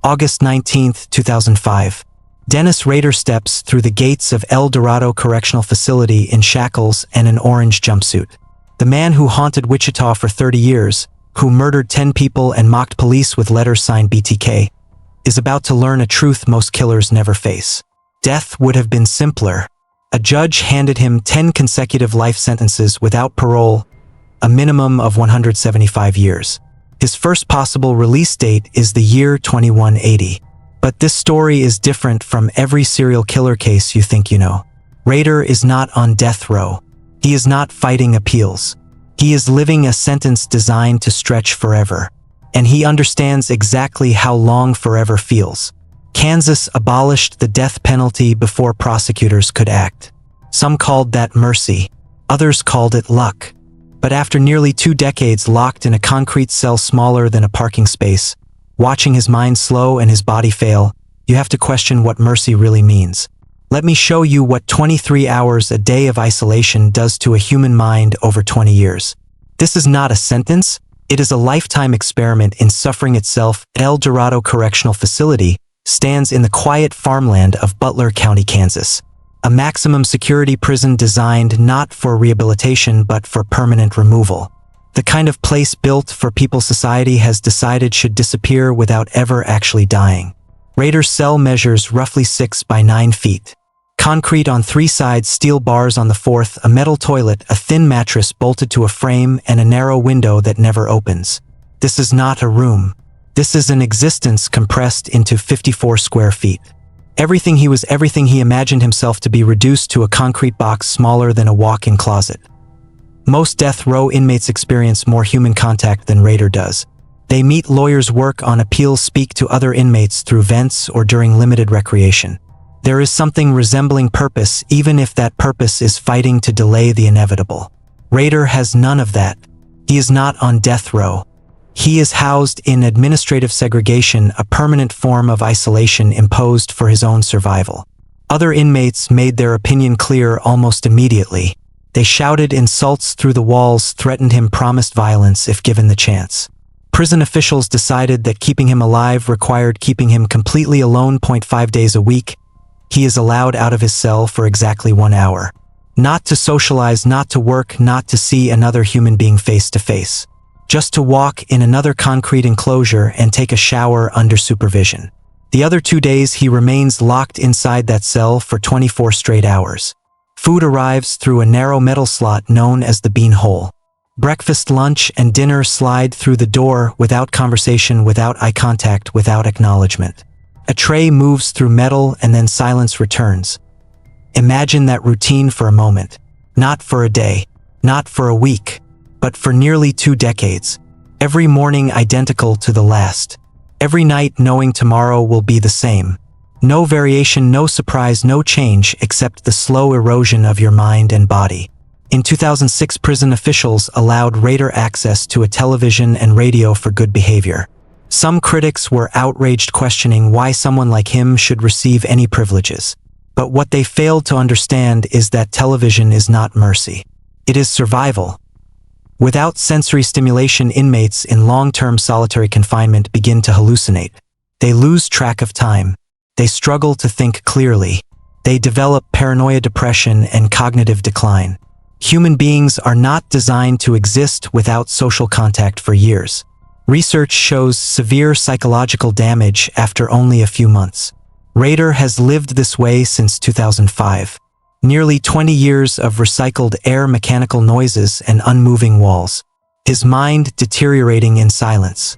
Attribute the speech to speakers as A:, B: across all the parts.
A: August 19, 2005. Dennis Rader steps through the gates of El Dorado Correctional Facility in shackles and an orange jumpsuit. The man who haunted Wichita for 30 years, who murdered 10 people and mocked police with letters signed BTK, is about to learn a truth most killers never face. Death would have been simpler. A judge handed him 10 consecutive life sentences without parole, a minimum of 175 years. His first possible release date is the year 2180. But this story is different from every serial killer case you think you know. Rader is not on death row. He is not fighting appeals. He is living a sentence designed to stretch forever. And he understands exactly how long forever feels. Kansas abolished the death penalty before prosecutors could act. Some called that mercy. Others called it luck. But after nearly 2 decades locked in a concrete cell smaller than a parking space, watching his mind slow and his body fail, you have to question what mercy really means. Let me show you what 23 hours a day of isolation does to a human mind over 20 years. This is not a sentence, it is a lifetime experiment in suffering itself. El Dorado Correctional Facility stands in the quiet farmland of Butler County, Kansas. A maximum security prison designed not for rehabilitation but for permanent removal. The kind of place built for people society has decided should disappear without ever actually dying. Rader's cell measures roughly 6 by 9 feet. Concrete on 3 sides, steel bars on the 4th, a metal toilet, a thin mattress bolted to a frame, and a narrow window that never opens. This is not a room. This is an existence compressed into 54 square feet. Everything he imagined himself to be reduced to a concrete box smaller than a walk-in closet. Most death row inmates experience more human contact than Rader does. They meet lawyers, work on appeals, speak to other inmates through vents or during limited recreation. There is something resembling purpose, even if that purpose is fighting to delay the inevitable. Rader has none of that. He is not on death row. He is housed in administrative segregation, a permanent form of isolation imposed for his own survival. Other inmates made their opinion clear almost immediately. They shouted insults through the walls, threatened him, promised violence if given the chance. Prison officials decided that keeping him alive required keeping him completely alone. 5 days a week, he is allowed out of his cell for exactly 1 hour. Not to socialize, not to work, not to see another human being face to face. Just to walk in another concrete enclosure and take a shower under supervision. The other 2 days he remains locked inside that cell for 24 straight hours. Food arrives through a narrow metal slot known as the bean hole. Breakfast, lunch, and dinner slide through the door without conversation, without eye contact, without acknowledgement. A tray moves through metal and then silence returns. Imagine that routine for a moment. Not for a day, not for a week, but for nearly 2 decades. Every morning identical to the last. Every night knowing tomorrow will be the same. No variation, no surprise, no change except the slow erosion of your mind and body. In 2006, prison officials allowed Rader access to a television and radio for good behavior. Some critics were outraged, questioning why someone like him should receive any privileges. But what they failed to understand is that television is not mercy. It is survival. Without sensory stimulation, inmates in long-term solitary confinement begin to hallucinate. They lose track of time. They struggle to think clearly. They develop paranoia, depression, and cognitive decline. Human beings are not designed to exist without social contact for years. Research shows severe psychological damage after only a few months. Rader has lived this way since 2005. Nearly 20 years of recycled air, mechanical noises, and unmoving walls. His mind deteriorating in silence.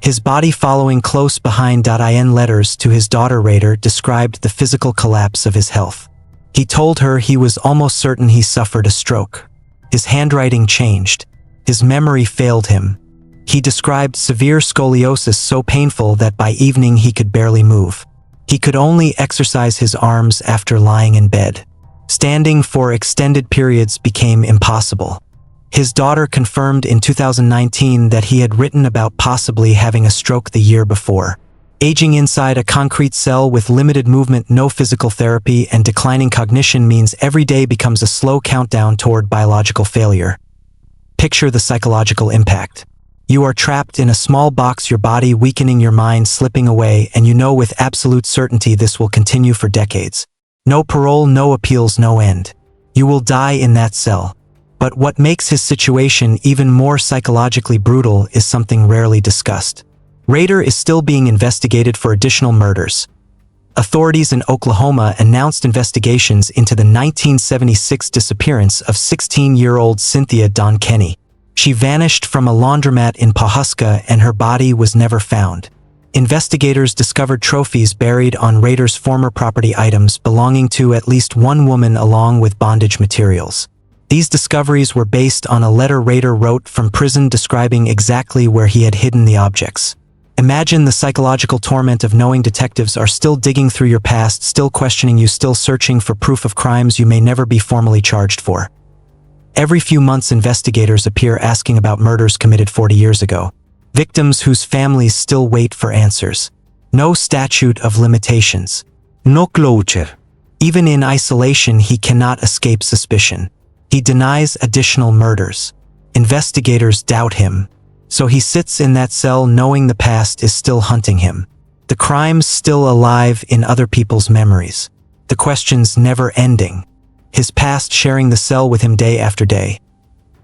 A: His body following close behind. In letters to his daughter, Rader described the physical collapse of his health. He told her he was almost certain he suffered a stroke. His handwriting changed. His memory failed him. He described severe scoliosis so painful that by evening he could barely move. He could only exercise his arms after lying in bed. Standing for extended periods became impossible. His daughter confirmed in 2019 that he had written about possibly having a stroke the year before. Aging inside a concrete cell with limited movement, no physical therapy, and declining cognition means every day becomes a slow countdown toward biological failure. Picture the psychological impact. You are trapped in a small box, your body weakening, your mind slipping away, and you know with absolute certainty this will continue for decades. No parole, no appeals, no end. You will die in that cell. But what makes his situation even more psychologically brutal is something rarely discussed. Rader is still being investigated for additional murders. Authorities in Oklahoma announced investigations into the 1976 disappearance of 16-year-old Cynthia Dawn Kenny. She vanished from a laundromat in Pawhuska and her body was never found. Investigators discovered trophies buried on Rader's former property, items belonging to at least one woman along with bondage materials. These discoveries were based on a letter Rader wrote from prison describing exactly where he had hidden the objects. Imagine the psychological torment of knowing detectives are still digging through your past, still questioning you, still searching for proof of crimes you may never be formally charged for. Every few months, investigators appear asking about murders committed 40 years ago. Victims whose families still wait for answers. No statute of limitations. No closure. Even in isolation, he cannot escape suspicion. He denies additional murders. Investigators doubt him. So he sits in that cell knowing the past is still hunting him. The crimes still alive in other people's memories. The questions never ending. His past sharing the cell with him day after day.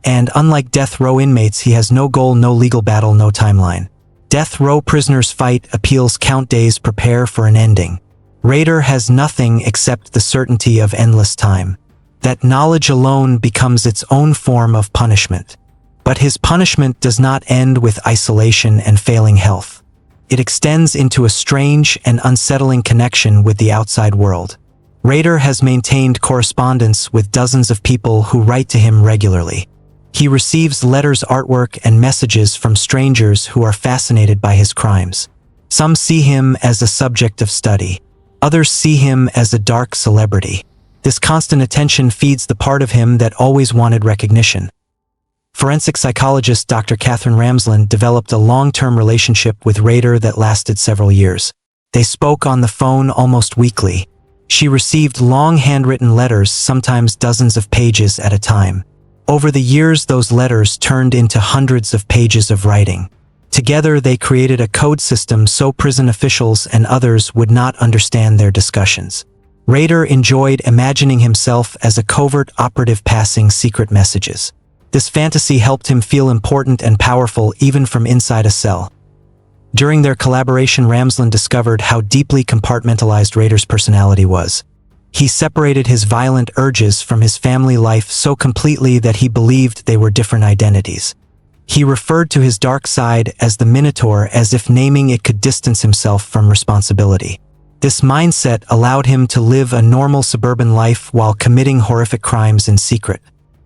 A: And unlike death row inmates, he has no goal, no legal battle, no timeline. Death row prisoners fight, appeals, count days, prepare for an ending. Rader has nothing except the certainty of endless time. That knowledge alone becomes its own form of punishment. But his punishment does not end with isolation and failing health. It extends into a strange and unsettling connection with the outside world. Rader has maintained correspondence with dozens of people who write to him regularly. He receives letters, artwork, and messages from strangers who are fascinated by his crimes. Some see him as a subject of study. Others see him as a dark celebrity. This constant attention feeds the part of him that always wanted recognition. Forensic psychologist Dr. Catherine Ramsland developed a long-term relationship with Rader that lasted several years. They spoke on the phone almost weekly. She received long handwritten letters, sometimes dozens of pages at a time. Over the years, those letters turned into hundreds of pages of writing. Together, they created a code system so prison officials and others would not understand their discussions. Rader enjoyed imagining himself as a covert operative passing secret messages. This fantasy helped him feel important and powerful even from inside a cell. During their collaboration, Ramsland discovered how deeply compartmentalized Rader's personality was. He separated his violent urges from his family life so completely that he believed they were different identities. He referred to his dark side as the Minotaur, as if naming it could distance himself from responsibility. This mindset allowed him to live a normal suburban life while committing horrific crimes in secret.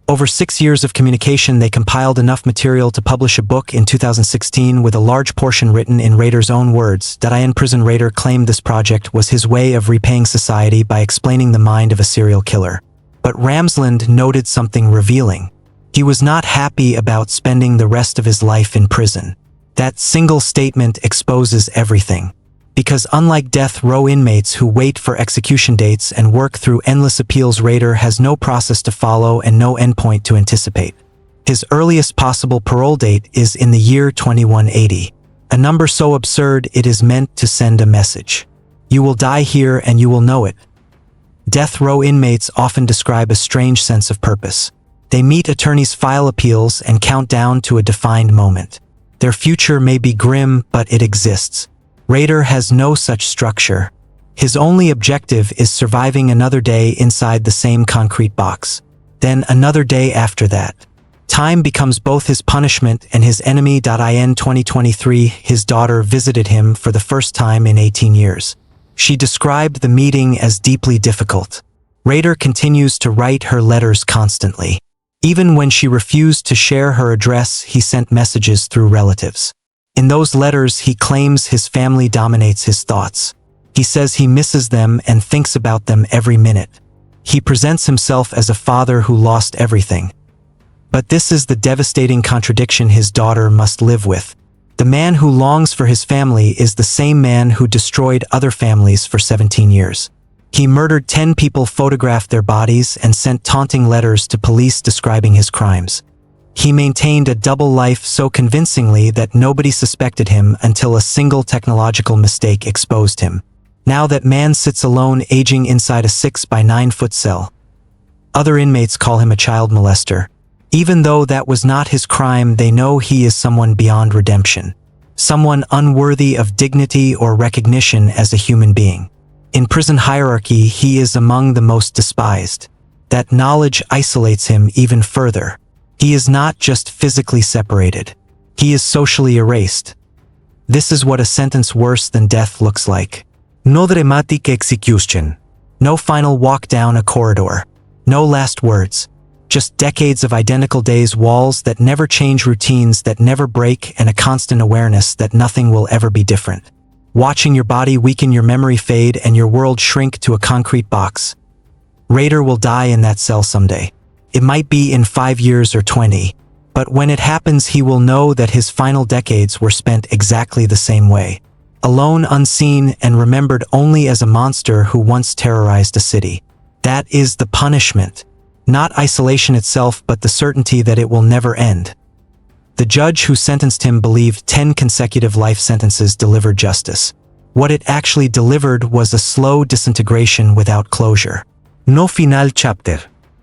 A: Over 6 years of communication, they compiled enough material to publish a book in 2016 with a large portion written in Rader's own words. In prison, Rader claimed this project was his way of repaying society by explaining the mind of a serial killer. But Ramsland noted something revealing. He was not happy about spending the rest of his life in prison. That single statement exposes everything. Because unlike death row inmates who wait for execution dates and work through endless appeals, Rader has no process to follow and no endpoint to anticipate. His earliest possible parole date is in the year 2180, a number so absurd it is meant to send a message. You will die here and you will know it. Death row inmates often describe a strange sense of purpose. They meet attorneys, file appeals, and count down to a defined moment. Their future may be grim, but it exists. Rader has no such structure. His only objective is surviving another day inside the same concrete box. Then another day after that. Time becomes both his punishment and his enemy. In 2023, his daughter visited him for the first time in 18 years. She described the meeting as deeply difficult. Rader continues to write her letters constantly. Even when she refused to share her address, he sent messages through relatives. In those letters, he claims his family dominates his thoughts. He says he misses them and thinks about them every minute. He presents himself as a father who lost everything. But this is the devastating contradiction his daughter must live with. The man who longs for his family is the same man who destroyed other families for 17 years. He murdered 10 people, photographed their bodies, and sent taunting letters to police describing his crimes. He maintained a double life so convincingly that nobody suspected him until a single technological mistake exposed him. Now that man sits alone aging inside a 6 by 9 foot cell. Other inmates call him a child molester. Even though that was not his crime, they know he is someone beyond redemption. Someone unworthy of dignity or recognition as a human being. In prison hierarchy, he is among the most despised. That knowledge isolates him even further. He is not just physically separated. He is socially erased. This is what a sentence worse than death looks like. No dramatic execution. No final walk down a corridor. No last words. Just decades of identical days, walls that never change, routines that never break, and a constant awareness that nothing will ever be different. Watching your body weaken, your memory fade, and your world shrink to a concrete box. Rader will die in that cell someday. It might be in 5 years or 20, but when it happens, he will know that his final decades were spent exactly the same way. Alone, unseen, and remembered only as a monster who once terrorized a city. That is the punishment. Not isolation itself, but the certainty that it will never end. The judge who sentenced him believed 10 consecutive life sentences delivered justice. What it actually delivered was a slow disintegration without closure. No final chapter.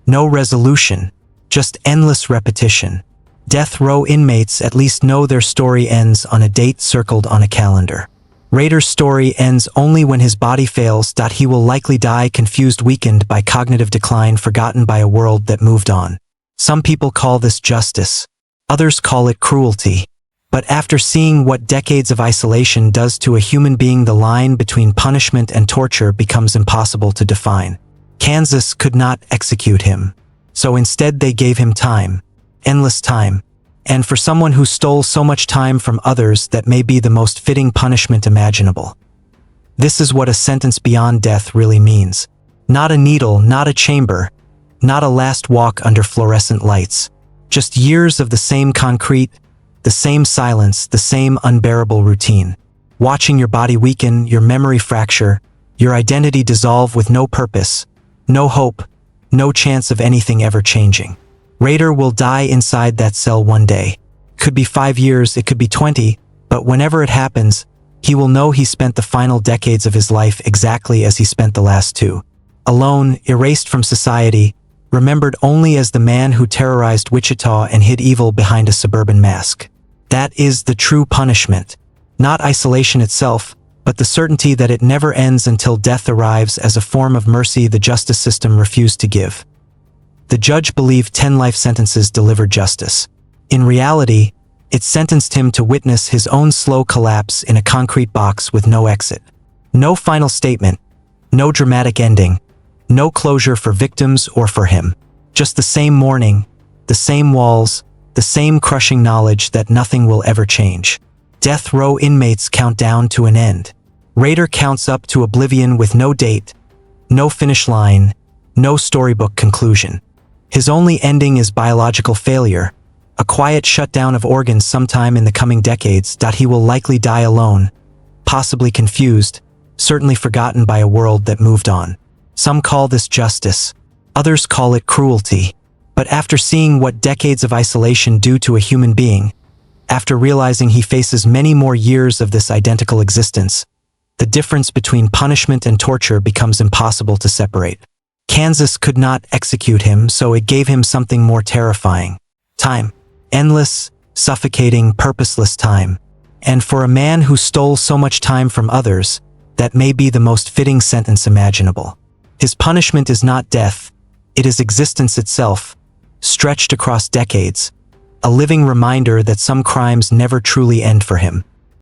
A: No resolution. Just endless repetition. Death row inmates at least know their story ends on a date circled on a calendar. Rader's story ends only when his body fails. He will likely die confused, weakened by cognitive decline, forgotten by a world that moved on. Some people call this justice. Others call it cruelty. But after seeing what decades of isolation does to a human being, the line between punishment and torture becomes impossible to define. Kansas could not execute him. So instead they gave him time. Endless time. And for someone who stole so much time from others, that may be the most fitting punishment imaginable. This is what a sentence beyond death really means. Not a needle, not a chamber, not a last walk under fluorescent lights. Just years of the same concrete, the same silence, the same unbearable routine. Watching your body weaken, your memory fracture, your identity dissolve with no purpose, no hope, no chance of anything ever changing. Rader will die inside that cell one day. Could be 5 years, it could be 20, but whenever it happens, he will know he spent the final decades of his life exactly as he spent the last 2. Alone, erased from society, remembered only as the man who terrorized Wichita and hid evil behind a suburban mask. That is the true punishment. Not isolation itself, but the certainty that it never ends until death arrives as a form of mercy the justice system refused to give. The judge believed 10 life sentences delivered justice. In reality, it sentenced him to witness his own slow collapse in a concrete box with no exit. No final statement, no dramatic ending, no closure for victims or for him. Just the same morning, the same walls, the same crushing knowledge that nothing will ever change. Death row inmates count down to an end. Rader counts up to oblivion with no date, no finish line, no storybook conclusion. His only ending is biological failure, a quiet shutdown of organs sometime in the coming decades. He will likely die alone, possibly confused, certainly forgotten by a world that moved on. Some call this justice, others call it cruelty. But after seeing what decades of isolation do to a human being, after realizing he faces many more years of this identical existence, the difference between punishment and torture becomes impossible to separate. Kansas could not execute him, so it gave him something more terrifying. Time. Endless, suffocating, purposeless time. And for a man who stole so much time from others, that may be the most fitting sentence imaginable. His punishment is not death, it is existence itself, stretched across decades, a living reminder that some crimes never truly end for him.